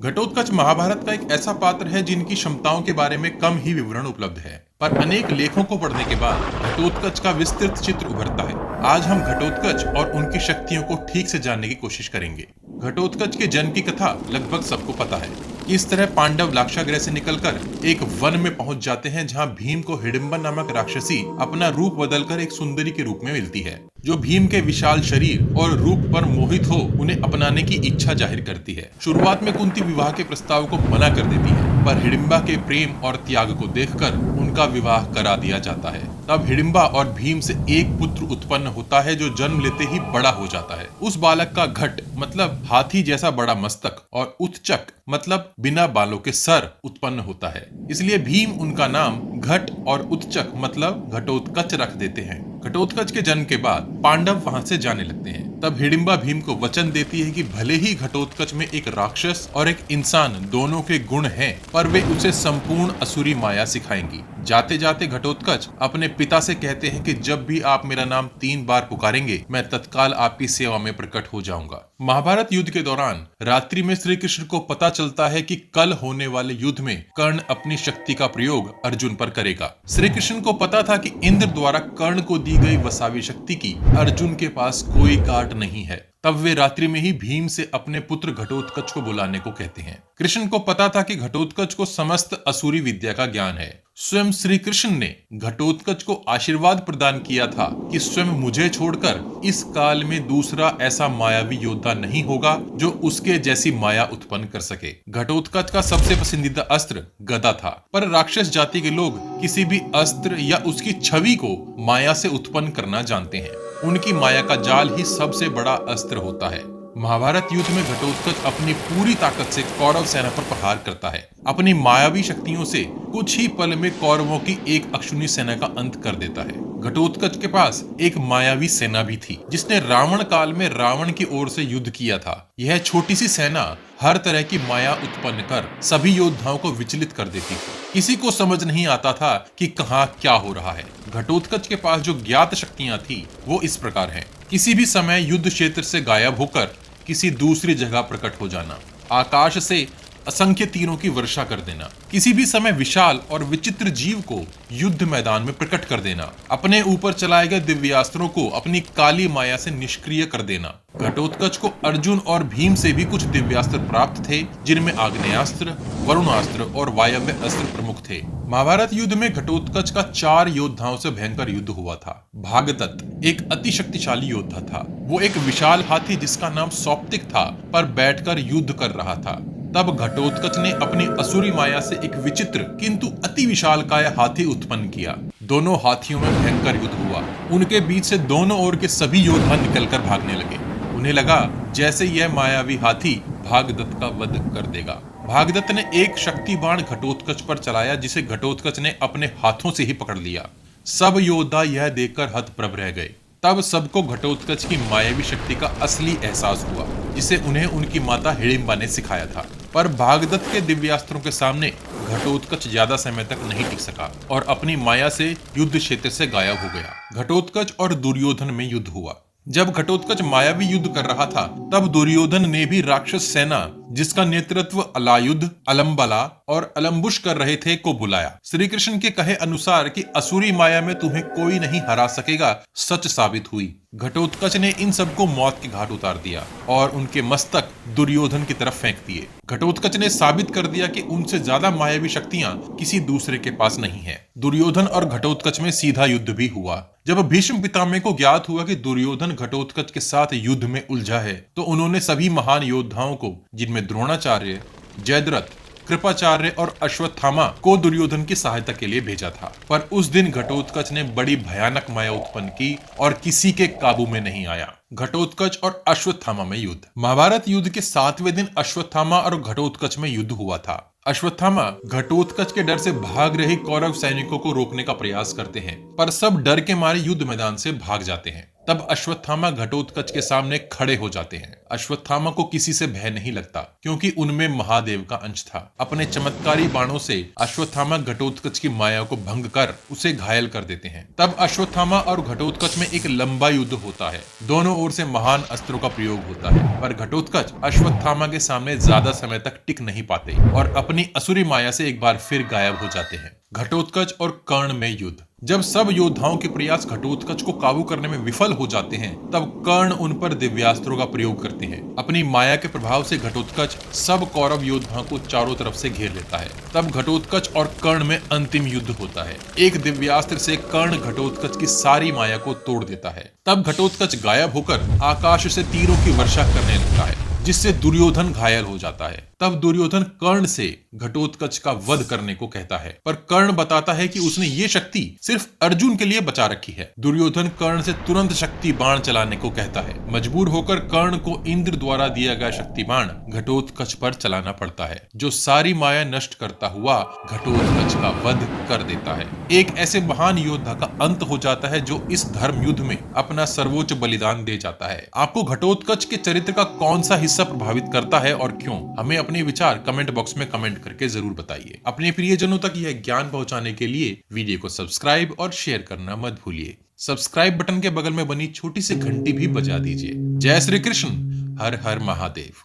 घटोत्कच महाभारत का एक ऐसा पात्र है जिनकी क्षमताओं के बारे में कम ही विवरण उपलब्ध है, पर अनेक लेखों को पढ़ने के बाद घटोत्कच का विस्तृत चित्र उभरता है। आज हम घटोत्कच और उनकी शक्तियों को ठीक से जानने की कोशिश करेंगे। घटोत्कच के जन्म की कथा लगभग सबको पता है। इस तरह पांडव लाक्षागृह से निकलकर एक वन में पहुंच जाते हैं, जहां भीम को हिडिंबा नामक राक्षसी अपना रूप बदलकर एक सुंदरी के रूप में मिलती है, जो भीम के विशाल शरीर और रूप पर मोहित हो उन्हें अपनाने की इच्छा जाहिर करती है। शुरुआत में कुंती विवाह के प्रस्ताव को मना कर देती है, पर हिडिंबा के प्रेम और त्याग को देखकर उनका विवाह करा दिया जाता है। तब हिडिंबा और भीम से एक पुत्र उत्पन्न होता है, जो जन्म लेते ही बड़ा हो जाता है। उस बालक का घट मतलब हाथी जैसा बड़ा मस्तक और उत्चक मतलब बिना बालों के सर उत्पन्न होता है। इसलिए भीम उनका नाम घट और उत्चक मतलब घटोत्कच रख देते हैं। घटोत्कच के जन्म के बाद पांडव वहां से जाने लगते हैं। तब हिडिंबा भीम को वचन देती है कि भले ही घटोत्कच में एक राक्षस और एक इंसान दोनों के गुण हैं, पर वे उसे संपूर्ण असुरी माया सिखाएंगी। जाते जाते घटोत्कच अपने पिता से कहते हैं कि जब भी आप मेरा नाम 3 बार पुकारेंगे, मैं तत्काल आपकी सेवा में प्रकट हो जाऊंगा। महाभारत युद्ध के दौरान रात्रि में श्री कृष्ण को पता चलता है कि कल होने वाले युद्ध में कर्ण अपनी शक्ति का प्रयोग अर्जुन पर करेगा। श्री कृष्ण को पता था कि इंद्र द्वारा कर्ण को दी गई वसावी शक्ति की अर्जुन के पास कोई काट नहीं है। तब वे रात्रि में ही भीम से अपने पुत्र घटोत्कच को बुलाने को कहते हैं। कृष्ण को पता था कि घटोत्कच को समस्त असुरी विद्या का ज्ञान है। स्वयं श्री कृष्ण ने घटोत्कच को आशीर्वाद प्रदान किया था कि स्वयं मुझे छोड़कर इस काल में दूसरा ऐसा मायावी योद्धा नहीं होगा जो उसके जैसी माया उत्पन्न कर सके। घटोत्कच का सबसे पसंदीदा अस्त्र गदा था, पर राक्षस जाति के लोग किसी भी अस्त्र या उसकी छवि को माया से उत्पन्न करना जानते हैं। उनकी माया का जाल ही सबसे बड़ा अस्त्र होता है। महाभारत युद्ध में घटोत्कच अपनी पूरी ताकत से कौरव सेना पर प्रहार करता है। अपनी मायावी शक्तियों से कुछ ही पल में कौरवों की एक अक्षुणी सेना का अंत कर देता है। घटोत्कच के पास एक मायावी सेना भी थी, जिसने रावण काल में रावण की ओर से युद्ध किया था। यह छोटी सी सेना हर तरह की माया उत्पन्न कर सभी योद्धाओं को विचलित कर देती थी। किसी को समझ नहीं आता था कि कहाँ क्या हो रहा है। घटोत्कच के पास जो ज्ञात शक्तियां थी वो इस प्रकार हैं। किसी भी समय युद्ध क्षेत्र से गायब होकर किसी दूसरी जगह प्रकट हो जाना, आकाश से असंख्य तीरों की वर्षा कर देना, किसी भी समय विशाल और विचित्र जीव को युद्ध मैदान में प्रकट कर देना, अपने ऊपर चलाए गए दिव्यास्त्रों को अपनी काली माया से निष्क्रिय कर देना। घटोत्कच को अर्जुन और भीम से भी कुछ दिव्यास्त्र प्राप्त थे, जिनमें आग्नेयास्त्र, वरुणास्त्र और वायव्य अस्त्र प्रमुख थे। महाभारत युद्ध में घटोत्कच का 4 योद्धाओं से भयंकर युद्ध हुआ था। भागदत्त एक अति शक्तिशाली योद्धा था। वो एक विशाल हाथी जिसका नाम सौप्तिक था पर बैठकर युद्ध कर रहा था। तब घटोत्कच ने अपनी असुरी माया से एक विचित्र किंतु अति विशालकाय हाथी उत्पन्न किया। दोनों हाथियों में भयंकर युद्ध हुआ। उनके बीच से दोनों ओर के सभी योद्धा निकलकर भागने लगे। उन्हें लगा जैसे यह मायावी हाथी भागदत्त का वध कर देगा। भागदत्त ने एक शक्ति बाण घटोत्कच पर चलाया, जिसे घटोत्कच ने अपने हाथों से ही पकड़ लिया। सब योद्धा यह देखकर हतप्रभ रह गए। तब सबको घटोत्कच की मायावी शक्ति का असली एहसास हुआ, जिसे उन्हें उनकी माता हिडिंबा ने सिखाया था। पर भागदत्त के दिव्यास्त्रों के सामने घटोत्कच ज्यादा समय तक नहीं टिक सका और अपनी माया से युद्ध क्षेत्र से गायब हो गया। घटोत्कच और दुर्योधन में युद्ध हुआ। जब घटोत्कच मायावी युद्ध कर रहा था, तब दुर्योधन ने भी राक्षस सेना जिसका नेतृत्व अलायुध, अलम्बला और अलम्बुश कर रहे थे को बुलाया। श्री कृष्ण के कहे अनुसार कि असुरी माया में तुम्हें कोई नहीं हरा सकेगा सच साबित हुई। घटोत्कच ने इन सबको मौत के घाट उतार दिया और उनके मस्तक दुर्योधन की तरफ फेंक दिए। घटोत्कच ने साबित कर दिया कि उनसे ज्यादा मायावी शक्तियां किसी दूसरे के पास नहीं है। दुर्योधन और घटोत्कच में सीधा युद्ध भी हुआ। जब भीष्म पितामह को ज्ञात हुआ कि दुर्योधन घटोत्कच के साथ युद्ध में उलझा है, तो उन्होंने सभी महान योद्धाओं को, जिनमें द्रोणाचार्य, जयद्रथ, कृपाचार्य और अश्वत्थामा को दुर्योधन की सहायता के लिए भेजा था। पर उस दिन घटोत्कच ने बड़ी भयानक माया उत्पन्न की और किसी के काबू में नहीं आया। घटोत्कच और अश्वत्थामा में युद्ध। महाभारत युद्ध के 7वें दिन अश्वत्थामा और घटोत्कच में युद्ध हुआ था। अश्वत्थामा घटोत्कच के डर से भाग रहे कौरव सैनिकों को रोकने का प्रयास करते हैं, पर सब डर के मारे युद्ध मैदान से भाग जाते हैं। तब अश्वत्थामा घटोत्कच के सामने खड़े हो जाते हैं। अश्वत्थामा को किसी से भय नहीं लगता क्योंकि उनमें महादेव का अंश था। अपने चमत्कारी बाणों से अश्वत्थामा घटोत्कच की माया को भंग कर उसे घायल कर देते हैं। तब अश्वत्थामा और घटोत्कच में एक लंबा युद्ध होता है। दोनों ओर से महान अस्त्रों का प्रयोग होता है, पर घटोत्कच अश्वत्थामा के सामने ज्यादा समय तक टिक नहीं पाते और अपनी असुरी माया से एक बार फिर गायब हो जाते हैं। घटोत्कच और कर्ण में युद्ध। जब सब योद्धाओं के प्रयास घटोत्कच को काबू करने में विफल हो जाते हैं, तब कर्ण उन पर दिव्यास्त्रों का प्रयोग करते हैं। अपनी माया के प्रभाव से घटोत्कच सब कौरव योद्धाओं को चारों तरफ से घेर लेता है। तब घटोत्कच और कर्ण में अंतिम युद्ध होता है। एक दिव्यास्त्र से कर्ण घटोत्कच की सारी माया को तोड़ देता है। तब घटोत्कच गायब होकर आकाश से तीरों की वर्षा करने लगता है, जिससे दुर्योधन घायल हो जाता है। तब दुर्योधन कर्ण से घटोत्कच का वध करने को कहता है, पर कर्ण बताता है कि उसने ये शक्ति सिर्फ अर्जुन के लिए बचा रखी है। दुर्योधन कर्ण से तुरंत शक्ति बाण चलाने को कहता है। मजबूर होकर कर्ण को इंद्र द्वारा दिया गया शक्ति बाण घटोत्कच पर चलाना पड़ता है, जो सारी माया नष्ट करता हुआ घटोत्कच का वध कर देता है। एक ऐसे महान योद्धा का अंत हो जाता है जो इस धर्म युद्ध में अपना सर्वोच्च बलिदान दे जाता है। आपको घटोत्कच के चरित्र का कौन सा हिस्सा प्रभावित करता है और क्यों? हमें अपने विचार कमेंट बॉक्स में कमेंट करके जरूर बताइए। अपने प्रियजनों तक यह ज्ञान पहुंचाने के लिए वीडियो को सब्सक्राइब और शेयर करना मत भूलिए। सब्सक्राइब बटन के बगल में बनी छोटी सी घंटी भी बजा दीजिए। जय श्री कृष्ण। हर हर महादेव।